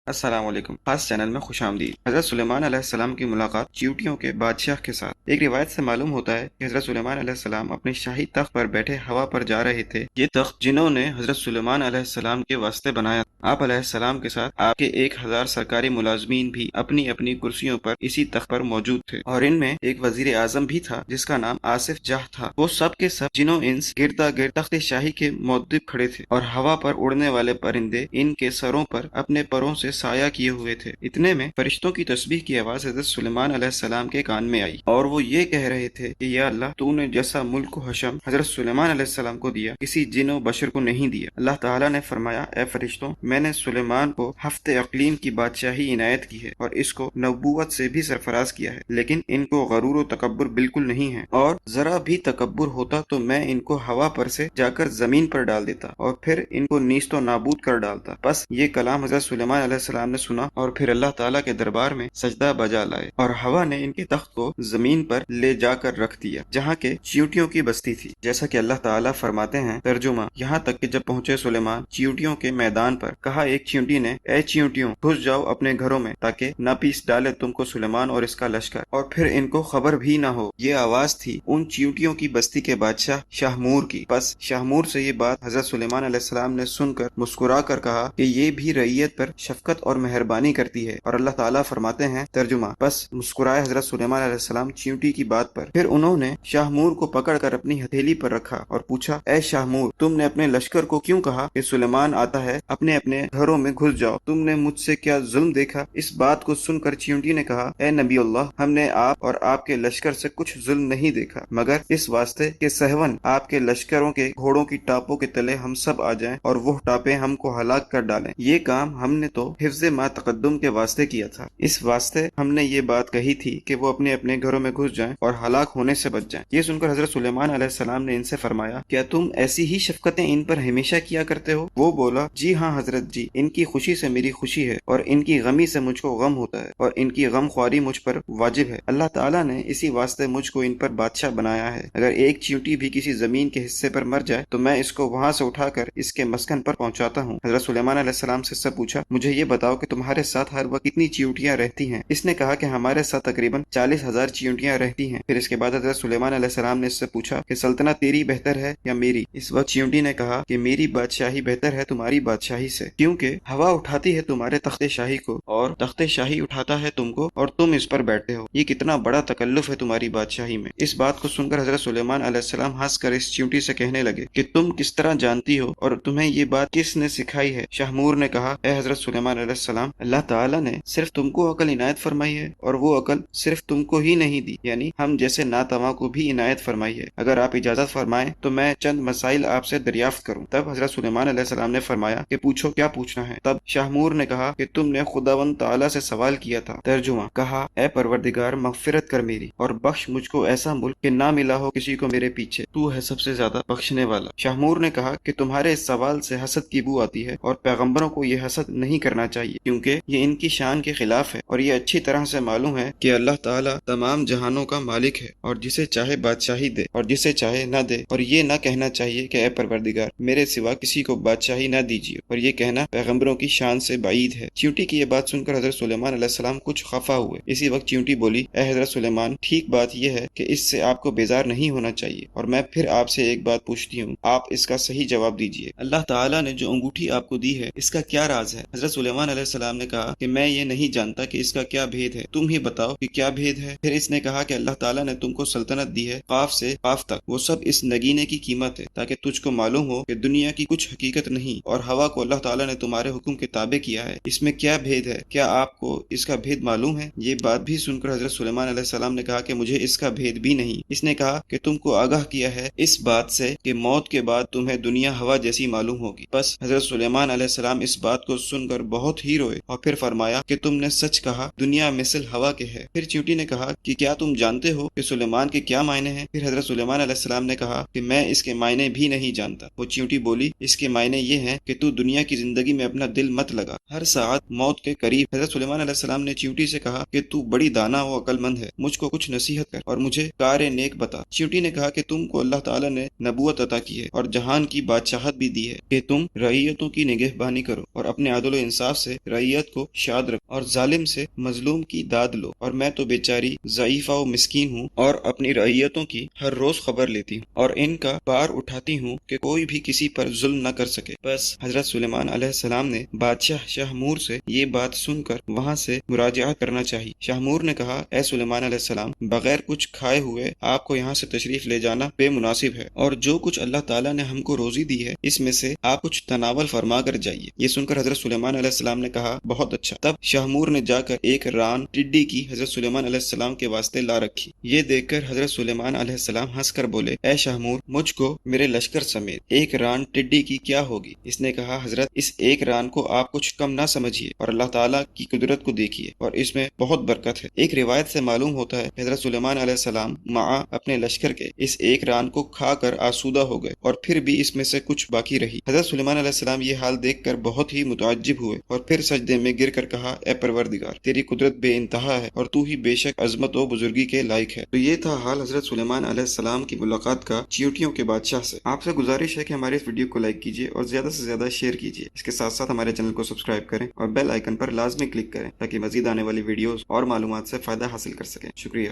السلام علیکم، خاص چینل میں خوش آمدید۔ حضرت سلیمان علیہ السلام کی ملاقات چیونٹیوں کے بادشاہ کے ساتھ۔ ایک روایت سے معلوم ہوتا ہے کہ حضرت سلیمان علیہ السلام اپنے شاہی تخت پر بیٹھے ہوا پر جا رہے تھے۔ یہ تخت جنہوں نے حضرت سلیمان علیہ السلام کے واسطے بنایا، آپ علیہ السلام کے ساتھ آپ کے 1000 سرکاری ملازمین بھی اپنی اپنی کرسیوں پر اسی تخت پر موجود تھے، اور ان میں ایک وزیر اعظم بھی تھا جس کا نام آصف جاہ تھا۔ وہ سب کے سب جنوں انس گردا گرد تخت شاہی کے مودب کھڑے تھے، اور ہوا پر اڑنے والے پرندے ان کے سروں پر اپنے پروں سے سایہ کیے ہوئے تھے۔ اتنے میں فرشتوں کی تسبیح کی آواز حضرت سلیمان علیہ السلام کے کان میں آئی، اور وہ یہ کہہ رہے تھے کہ یا اللہ، تو نے جیسا ملک و حشم حضرت سلیمان علیہ السلام کو دیا، کسی جن و بشر کو نہیں دیا۔ اللہ تعالیٰ نے فرمایا، اے فرشتوں، میں نے سلیمان کو ہفت اقلیم کی بادشاہی عنایت کی ہے، اور اس کو نبوت سے بھی سرفراز کیا ہے، لیکن ان کو غرور و تکبر بالکل نہیں ہے، اور ذرا بھی تکبر ہوتا تو میں ان کو ہوا پر سے جا کر زمین پر ڈال دیتا، اور پھر ان کو نیست و نابود کر ڈالتا۔ بس یہ کلام حضرت سلیمان علیہ السلام نے سنا، اور پھر اللہ تعالیٰ کے دربار میں سجدہ بجا لائے، اور ہوا نے ان کے تخت کو زمین پر لے جا کر رکھ دیا جہاں کے چیونٹیوں کی بستی تھی۔ جیسا کہ اللہ تعالیٰ فرماتے ہیں، ترجمہ، یہاں تک کہ جب پہنچے سلیمان چیونٹیوں کے میدان پر، کہا ایک چیونٹی نے، اے چیونٹیوں، گھس جاؤ اپنے گھروں میں تاکہ نہ پیس ڈالے تم کو سلیمان اور اس کا لشکر، اور پھر ان کو خبر بھی نہ ہو۔ یہ آواز تھی ان چیونٹیوں کی بستی کے بادشاہ شاہمور کی۔ بس شاہمور سے یہ بات حضرت سلیمان علیہ السلام نے سن کر مسکرا کر کہا کہ یہ بھی رعیت پر شفقت اور مہربانی کرتی ہے، اور اللہ تعالیٰ فرماتے ہیں، ترجمہ، بس مسکرائے حضرت سلیمان علیہ السلام چیونٹی کی بات پر۔ پھر انہوں نے شاہمور کو پکڑ کر اپنی ہتھیلی پر رکھا اور پوچھا، اے شاہمور، تم نے اپنے لشکر کو کیوں کہا کہ سلیمان آتا ہے؟ اپنے اپنے گھروں میں گھس جاؤ، تم نے مجھ سے کیا ظلم دیکھا؟ اس بات کو سن کر چیونٹی نے کہا، اے نبی اللہ، ہم نے آپ اور آپ کے لشکر سے کچھ ظلم نہیں دیکھا، مگر اس واسطے کہ سہون آپ کے لشکروں کے گھوڑوں کی ٹاپوں کے تلے ہم سب آ جائیں اور وہ ٹاپیں ہم کو ہلاک کر ڈالیں۔ یہ کام ہم نے تو حفظ ما تقدم کے واسطے کیا تھا، اس واسطے ہم نے یہ بات کہی تھی کہ وہ اپنے اپنے گھروں میں گھس جائیں اور ہلاک ہونے سے بچ جائیں۔ یہ سن کر حضرت سلیمان علیہ السلام نے ان سے فرمایا، کیا تم ایسی ہی شفقتیں ان پر ہمیشہ کیا کرتے ہو؟ وہ بولا، جی ہاں حضرت جی، ان کی خوشی سے میری خوشی ہے، اور ان کی غمی سے مجھ کو غم ہوتا ہے، اور ان کی غم خواری مجھ پر واجب ہے۔ اللہ تعالیٰ نے اسی واسطے مجھ کو ان پر بادشاہ بنایا ہے۔ اگر ایک چیونٹی بھی کسی زمین کے حصے پر مر جائے تو میں اس کو وہاں سے اٹھا کر اس کے مسکن پر پہنچاتا ہوں۔ حضرت سلیمان علیہ السلام سے سب پوچھا، مجھے یہ بتاؤ کہ تمہارے ساتھ ہر وقت کتنی چیونٹیاں رہتی ہیں؟ اس نے کہا کہ ہمارے ساتھ تقریباً 40,000 چیونٹیاں رہتی ہیں۔ پھر اس کے بعد حضرت سلیمان علیہ السلام نے اس سے پوچھا کہ سلطنت تیری بہتر ہے یا میری؟ اس وقت چیونٹی نے کہا کہ میری بادشاہی بہتر ہے تمہاری بادشاہی سے، کیونکہ ہوا اٹھاتی ہے تمہارے تخت شاہی کو، اور تخت شاہی اٹھاتا ہے تم کو، اور تم اس پر بیٹھتے ہو۔ یہ کتنا بڑا تکلف ہے تمہاری بادشاہی میں۔ اس بات کو سن کر حضرت سلیمان علیہ السلام ہنس کر اس چیونٹی سے کہنے لگے کہ تم کس طرح جانتی ہو، اور تمہیں یہ بات کس نے سکھائی ہے؟ شاہمور نے کہا، اے حضرت سلیمان علیہ السلام، اللہ تعالیٰ نے صرف تم کو عقل عنایت فرمائی ہے، اور وہ عقل صرف تم کو ہی نہیں دی، یعنی ہم جیسے ناتواں کو بھی عنایت فرمائی ہے۔ اگر آپ اجازت فرمائیں تو میں چند مسائل آپ سے دریافت کروں۔ تب حضرت سلیمان علیہ السلام نے فرمایا کہ پوچھو، کیا پوچھنا ہے؟ تب شاہمور نے کہا کہ تم نے خداوند تعالیٰ سے سوال کیا تھا، ترجمہ، کہا، اے پروردگار، مغفرت کر میری، اور بخش مجھ کو ایسا ملک کہ نہ ملا ہو کسی کو میرے پیچھے، تو ہے سب سے زیادہ بخشنے والا۔ شاہمور نے کہا کہ تمہارے اس سوال سے حسد کی بو آتی ہے، اور پیغمبروں کو یہ حسد نہیں کرنا چاہیے، کیونکہ یہ ان کی شان کے خلاف ہے، اور یہ اچھی طرح سے معلوم ہے کہ اللہ تعالیٰ تمام جہانوں کا مالک ہے، اور جسے چاہے بادشاہی دے اور جسے چاہے نہ دے، اور یہ نہ کہنا چاہیے کہ اے پروردگار، میرے سوا کسی کو بادشاہی نہ دیجیے، اور یہ کہنا پیغمبروں کی شان سے بعید ہے۔ چیونٹی کی یہ بات سن کر حضرت سلیمان علیہ السلام کچھ خفا ہوئے۔ اسی وقت چیونٹی بولی، اے حضرت سلیمان، ٹھیک بات یہ ہے کہ اس سے آپ کو بیزار نہیں ہونا چاہیے، اور میں پھر آپ سے ایک بات پوچھتی ہوں، آپ اس کا صحیح جواب دیجیے۔ اللہ تعالیٰ نے جو انگوٹھی آپ کو دی ہے، اس کا کیا راز ہے؟ حضرت سلیمان علیہ السلام نے کہا کہ میں یہ نہیں جانتا کہ اس کا کیا بھید ہے، تم ہی بتاؤ کہ کیا بھید ہے۔ پھر اس نے کہا کہ اللہ تعالیٰ نے تم کو سلطنت دی ہے، قاف سے قاف تک، وہ سب اس نگینے کی قیمت ہے، تاکہ تجھ کو معلوم ہو کہ دنیا کی کچھ حقیقت نہیں، اور ہوا کو اللہ تعالیٰ نے تمہارے حکم کے تابع کیا ہے، اس میں کیا بھید ہے؟ کیا آپ کو اس کا بھید معلوم ہے؟ یہ بات بھی سن کر حضرت سلیمان علیہ السلام نے کہا کہ مجھے اس کا بھید بھی نہیں۔ اس نے کہا کہ تم کو آگاہ کیا ہے اس بات سے کہ موت کے بعد تمہیں دنیا ہوا جیسی معلوم ہوگی۔ بس حضرت سلیمان علیہ السلام اس بات کو سن کر بہت ہی روئے، اور پھر فرمایا کہ تم نے سچ کہا، دنیا مثل ہوا کے ہے۔ پھر چیونٹی نے کہا کہ کیا تم جانتے ہو کہ سلیمان کے کیا معنی ہیں؟ پھر حضرت سلیمان علیہ السلام نے کہا کہ میں اس کے معنی بھی نہیں جانتا۔ وہ چیونٹی بولی، اس کے معنی یہ ہیں کہ تو دنیا کی زندگی میں اپنا دل مت لگا، ہر ساعت موت کے قریب۔ حضرت سلیمان علیہ السلام نے چیونٹی سے کہا کہ تو بڑی دانا و عقل مند ہے، مجھ کو کچھ نصیحت کر اور مجھے کار نیک بتا۔ چیونٹی نے کہا کہ تم کو اللہ تعالیٰ نے نبوت عطا کی ہے، اور جہان کی بادشاہت بھی دی ہے کہ تم رعیتوں کی نگہبانی کرو، اور اپنے عدل و انصاف سے رعیت کو شاد رکھ اور ظالم سے مظلوم کی داد لو، اور میں تو بیچاری ضعیفہ و مسکین ہوں اور اپنی رعیتوں کی ہر روز خبر لیتی ہوں اور ان کا بار اٹھاتی ہوں کہ کوئی بھی کسی پر ظلم نہ کر سکے۔ بس حضرت سلیمان علیہ السلام نے بادشاہ شاہمور سے یہ بات سن کر وہاں سے مراجعت کرنا چاہی۔ شاہمور نے کہا، اے سلیمان علیہ السلام، بغیر کچھ کھائے ہوئے آپ کو یہاں سے تشریف لے جانا بے مناسب ہے، اور جو کچھ اللہ تعالیٰ نے ہم کو روزی دی ہے اس میں سے آپ کچھ تناول فرما کر جائیے۔ یہ سن کر حضرت سلیمان علیہ السلام نے کہا، بہت اچھا۔ تب شاہمور نے جا کر ایک ران ٹڈی کی حضرت سلیمان علیہ السلام کے واسطے لا رکھی۔ یہ دیکھ کر حضرت سلیمان علیہ السلام ہنس کر بولے، اے شاہمور، مجھ کو میرے لشکر سمیت ایک ران ٹڈی کی کیا ہوگی؟ اس نے کہا، حضرت، اس ایک ران کو آپ کچھ کم نہ سمجھیے اور اللہ تعالیٰ کی قدرت کو دیکھیے، اور اس میں بہت برکت ہے۔ ایک روایت سے معلوم ہوتا ہے کہ حضرت سلیمان علیہ السلام مع اپنے لشکر کے اس ایک ران کو کھا کر آسودہ ہو گئے اور پھر بھی اس میں سے کچھ باقی رہی۔ حضرت سلیمان علیہ السلام یہ حال دیکھ کر بہت ہی متعجب ہوئے اور پھر سجدے میں گر کر کہا، اے پروردگار، تیری قدرت بے انتہا ہے اور تو ہی بے شک عظمت و بزرگی کے لائق ہے۔ تو یہ تھا حال حضرت سلیمان علیہ السلام کی ملاقات کا چیونٹیوں کے بادشاہ سے۔ آپ سے گزارش ہے کہ ہمارے اس ویڈیو کو لائک کیجیے اور زیادہ سے زیادہ شیئر کیجیے۔ اس کے ساتھ ساتھ ہمارے چینل کو سبسکرائب کریں اور بیل آئیکن پر لازمی کلک کریں تاکہ مزید آنے والی ویڈیوز اور معلومات سے فائدہ حاصل کر سکیں۔ شکریہ۔